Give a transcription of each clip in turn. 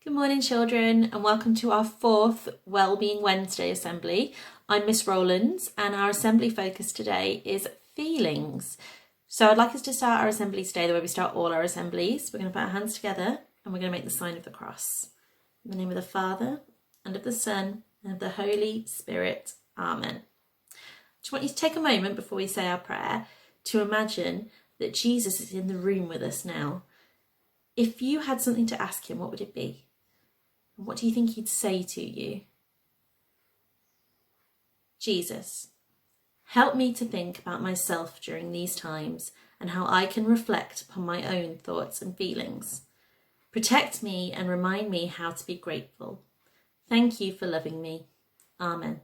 Good morning, children, and welcome to our fourth Wellbeing Wednesday assembly. I'm Miss Rowlands, and our assembly focus today is feelings. So I'd like us to start our assembly today the way we start all our assemblies. We're going to put our hands together and we're going to make the sign of the cross. In the name of the Father, and of the Son, and of the Holy Spirit. Amen. I just want you to take a moment before we say our prayer to imagine that Jesus is in the room with us now. If you had something to ask him, what would it be? What do you think he'd say to you? Jesus, help me to think about myself during these times and how I can reflect upon my own thoughts and feelings. Protect me and remind me how to be grateful. Thank you for loving me. Amen.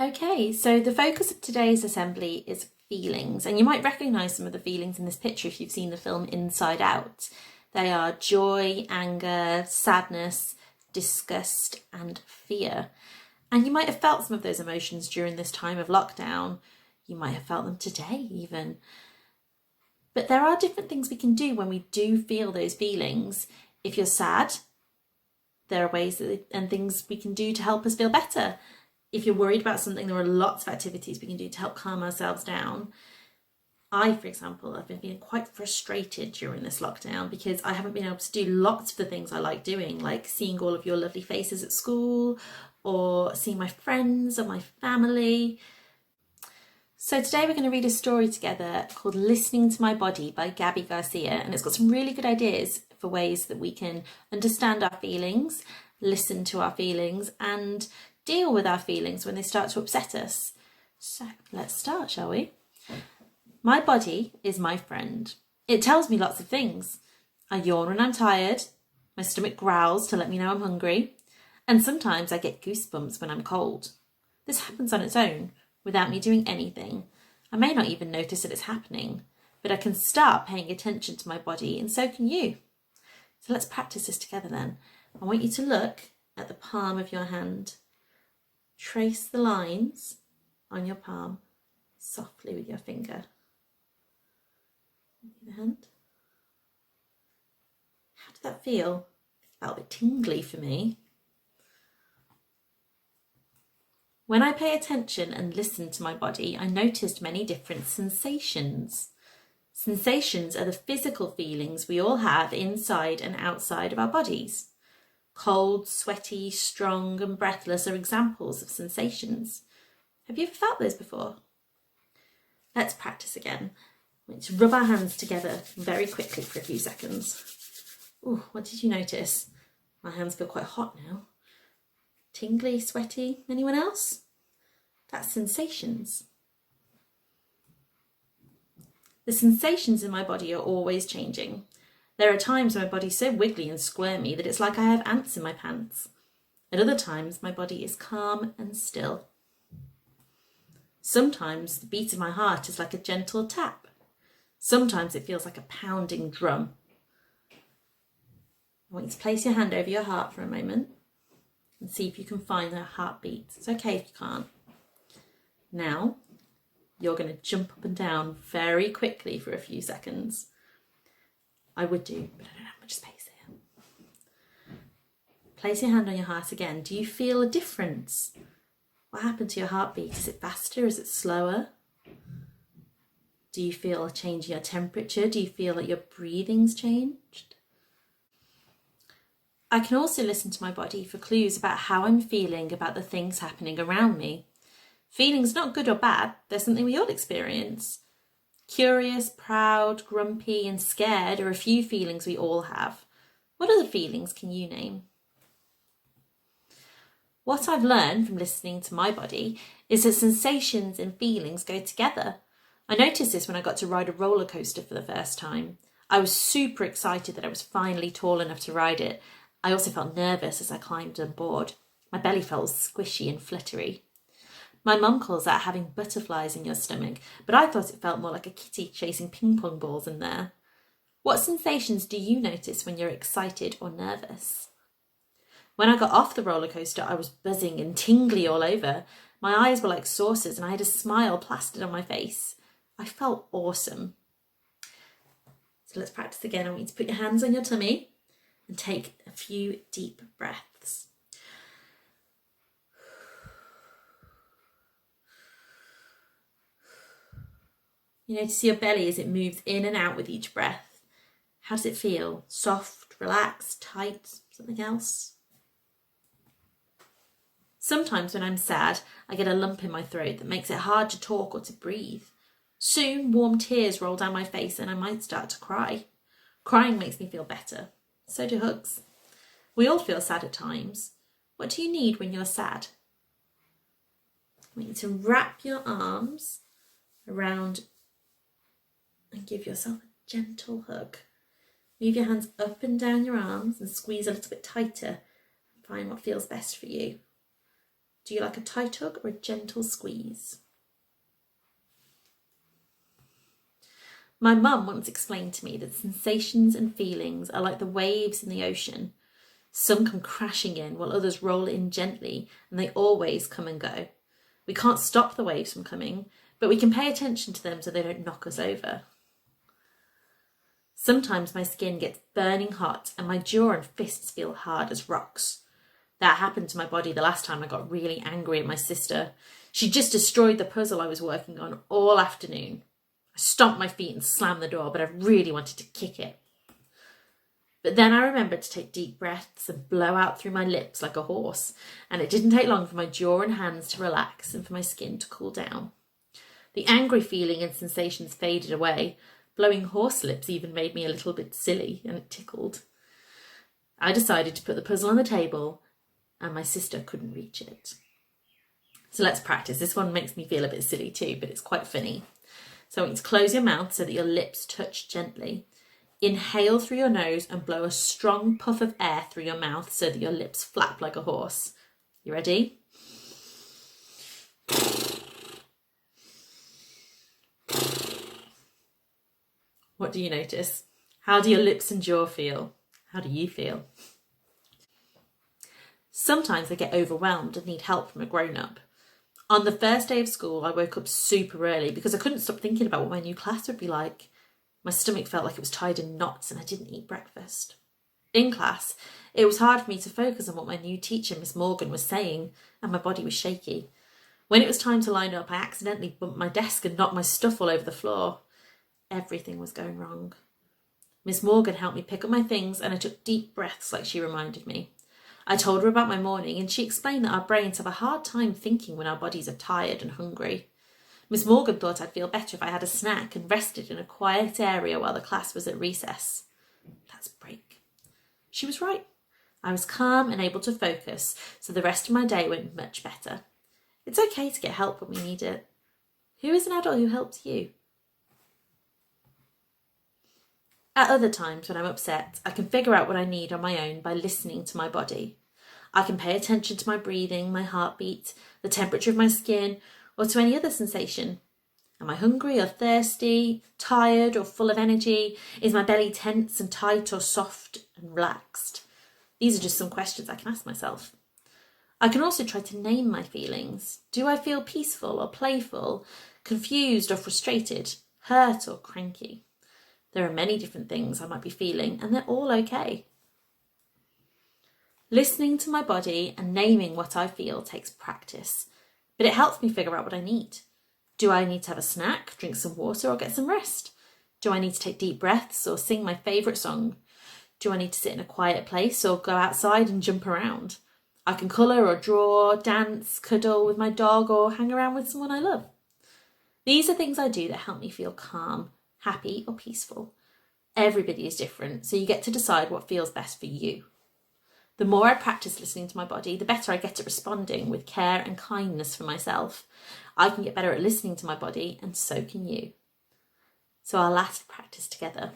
Okay, so the focus of today's assembly is feelings, and you might recognise some of the feelings in this picture if you've seen the film Inside Out. They are joy, anger, sadness, disgust, and fear. And you might have felt some of those emotions during this time of lockdown. You might have felt them today even. But there are different things we can do when we do feel those feelings. If you're sad, there are ways and things we can do to help us feel better. If you're worried about something, there are lots of activities we can do to help calm ourselves down. For example, I've been feeling quite frustrated during this lockdown because I haven't been able to do lots of the things I like doing, like seeing all of your lovely faces at school or seeing my friends or my family. So today we're going to read a story together called Listening to My Body by Gabby Garcia, and it's got some really good ideas for ways that we can understand our feelings, listen to our feelings, and deal with our feelings when they start to upset us. So let's start, shall we? My body is my friend. It tells me lots of things. I yawn when I'm tired. My stomach growls to let me know I'm hungry. And sometimes I get goosebumps when I'm cold. This happens on its own, without me doing anything. I may not even notice that it's happening, but I can start paying attention to my body, and so can you. So let's practice this together then. I want you to look at the palm of your hand. Trace the lines on your palm softly with your finger. The hand. How did that feel? It felt a bit tingly for me. When I pay attention and listen to my body, I noticed many different sensations. Sensations are the physical feelings we all have inside and outside of our bodies. Cold, sweaty, strong, and breathless are examples of sensations. Have you ever felt those before? Let's practice again. Let's rub our hands together very quickly for a few seconds. Oh, what did you notice? My hands feel quite hot now. Tingly, sweaty, anyone else? That's sensations. The sensations in my body are always changing. There are times when my body's so wiggly and squirmy that it's like I have ants in my pants. At other times, my body is calm and still. Sometimes the beat of my heart is like a gentle tap. Sometimes it feels like a pounding drum. I want you to place your hand over your heart for a moment and see if you can find that heartbeat. It's okay if you can't. Now, you're going to jump up and down very quickly for a few seconds. I would do, but I don't have much space here. Place your hand on your heart again. Do you feel a difference? What happened to your heartbeat? Is it faster? Is it slower? Do you feel a change in your temperature? Do you feel that your breathing's changed? I can also listen to my body for clues about how I'm feeling about the things happening around me. Feelings not good or bad, they're something we all experience. Curious, proud, grumpy, and scared are a few feelings we all have. What other feelings can you name? What I've learned from listening to my body is that sensations and feelings go together. I noticed this when I got to ride a roller coaster for the first time. I was super excited that I was finally tall enough to ride it. I also felt nervous as I climbed on board. My belly felt squishy and fluttery. My mum calls that having butterflies in your stomach, but I thought it felt more like a kitty chasing ping pong balls in there. What sensations do you notice when you're excited or nervous? When I got off the roller coaster, I was buzzing and tingly all over. My eyes were like saucers and I had a smile plastered on my face. I felt awesome. So let's practice again. I want you to put your hands on your tummy and take a few deep breaths. You notice your belly as it moves in and out with each breath. How does it feel? Soft, relaxed, tight, something else? Sometimes when I'm sad, I get a lump in my throat that makes it hard to talk or to breathe. Soon, warm tears roll down my face and I might start to cry. Crying makes me feel better. So do hugs. We all feel sad at times. What do you need when you're sad? I want you to wrap your arms around and give yourself a gentle hug. Move your hands up and down your arms and squeeze a little bit tighter and find what feels best for you. Do you like a tight hug or a gentle squeeze? My mum once explained to me that sensations and feelings are like the waves in the ocean. Some come crashing in while others roll in gently, and they always come and go. We can't stop the waves from coming, but we can pay attention to them so they don't knock us over. Sometimes my skin gets burning hot and my jaw and fists feel hard as rocks. That happened to my body the last time I got really angry at my sister. She just destroyed the puzzle I was working on all afternoon. I stomped my feet and slammed the door, but I really wanted to kick it. But then I remembered to take deep breaths and blow out through my lips like a horse, and it didn't take long for my jaw and hands to relax and for my skin to cool down. The angry feeling and sensations faded away. Blowing horse lips even made me a little bit silly, and it tickled. I decided to put the puzzle on the table, and my sister couldn't reach it. So let's practice. This one makes me feel a bit silly too, but it's quite funny. So I want you to close your mouth so that your lips touch gently. Inhale through your nose and blow a strong puff of air through your mouth so that your lips flap like a horse. You ready? What do you notice? How do your lips and jaw feel? How do you feel? Sometimes I get overwhelmed and need help from a grown-up. On the first day of school, I woke up super early because I couldn't stop thinking about what my new class would be like. My stomach felt like it was tied in knots and I didn't eat breakfast. In class, it was hard for me to focus on what my new teacher, Miss Morgan, was saying, and my body was shaky. When it was time to line up, I accidentally bumped my desk and knocked my stuff all over the floor. Everything was going wrong. Miss Morgan helped me pick up my things and I took deep breaths like she reminded me. I told her about my morning and she explained that our brains have a hard time thinking when our bodies are tired and hungry. Miss Morgan thought I'd feel better if I had a snack and rested in a quiet area while the class was at recess. That's break. She was right. I was calm and able to focus, so the rest of my day went much better. It's okay to get help when we need it. Who is an adult who helps you? At other times when I'm upset, I can figure out what I need on my own by listening to my body. I can pay attention to my breathing, my heartbeat, the temperature of my skin, or to any other sensation. Am I hungry or thirsty, tired or full of energy? Is my belly tense and tight or soft and relaxed? These are just some questions I can ask myself. I can also try to name my feelings. Do I feel peaceful or playful, confused or frustrated, hurt or cranky? There are many different things I might be feeling, and they're all okay. Listening to my body and naming what I feel takes practice, but it helps me figure out what I need. Do I need to have a snack, drink some water, or get some rest? Do I need to take deep breaths or sing my favourite song? Do I need to sit in a quiet place or go outside and jump around? I can colour or draw, dance, cuddle with my dog, or hang around with someone I love. These are things I do that help me feel calm, happy or peaceful. Everybody is different, so you get to decide what feels best for you. The more I practice listening to my body, the better I get at responding with care and kindness for myself. I can get better at listening to my body, and so can you. So our last practice together.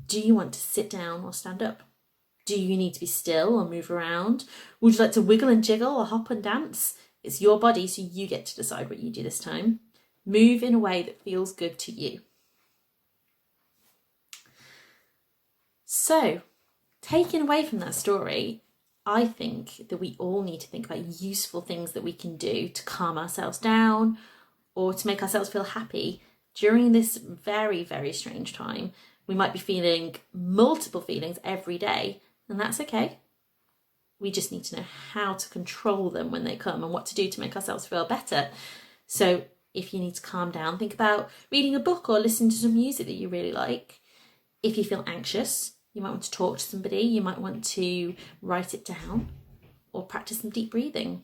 Do you want to sit down or stand up? Do you need to be still or move around? Would you like to wiggle and jiggle or hop and dance? It's your body, so you get to decide what you do this time. Move in a way that feels good to you. So, taking away from that story, I think that we all need to think about useful things that we can do to calm ourselves down or to make ourselves feel happy during this very, very strange time We might be feeling multiple feelings every day, and that's okay. We just need to know how to control them when they come and what to do to make ourselves feel better. So if you need to calm down, think about reading a book or listening to some music that you really like. If you feel anxious, you might want to talk to somebody, you might want to write it down or practice some deep breathing.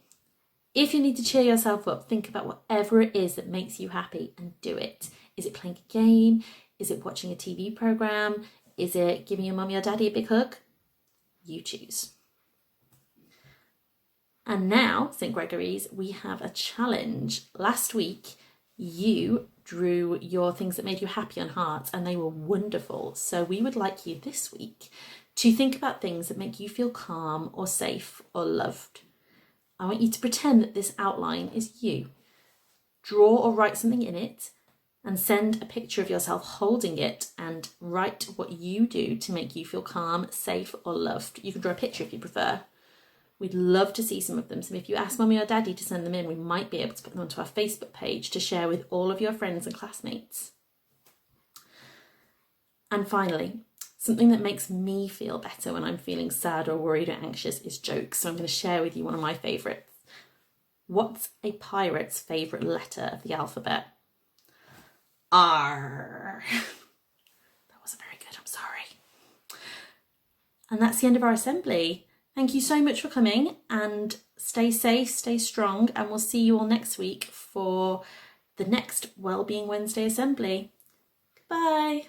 If you need to cheer yourself up, think about whatever it is that makes you happy and do it. Is it playing a game? Is it watching a TV program? Is it giving your mummy or daddy a big hug? You choose. And now, St. Gregory's, we have a challenge. Last week, you drew your things that made you happy on hearts, and they were wonderful. So we would like you this week to think about things that make you feel calm or safe or loved. I want you to pretend that this outline is you. Draw or write something in it and send a picture of yourself holding it and write what you do to make you feel calm, safe or loved. You can draw a picture if you prefer. We'd love to see some of them. So if you ask Mummy or Daddy to send them in, we might be able to put them onto our Facebook page to share with all of your friends and classmates. And finally, something that makes me feel better when I'm feeling sad or worried or anxious is jokes. So I'm going to share with you one of my favourites. What's a pirate's favourite letter of the alphabet? R. That wasn't very good, I'm sorry. And that's the end of our assembly. Thank you so much for coming, and stay safe, stay strong, and we'll see you all next week for the next Wellbeing Wednesday assembly. Goodbye.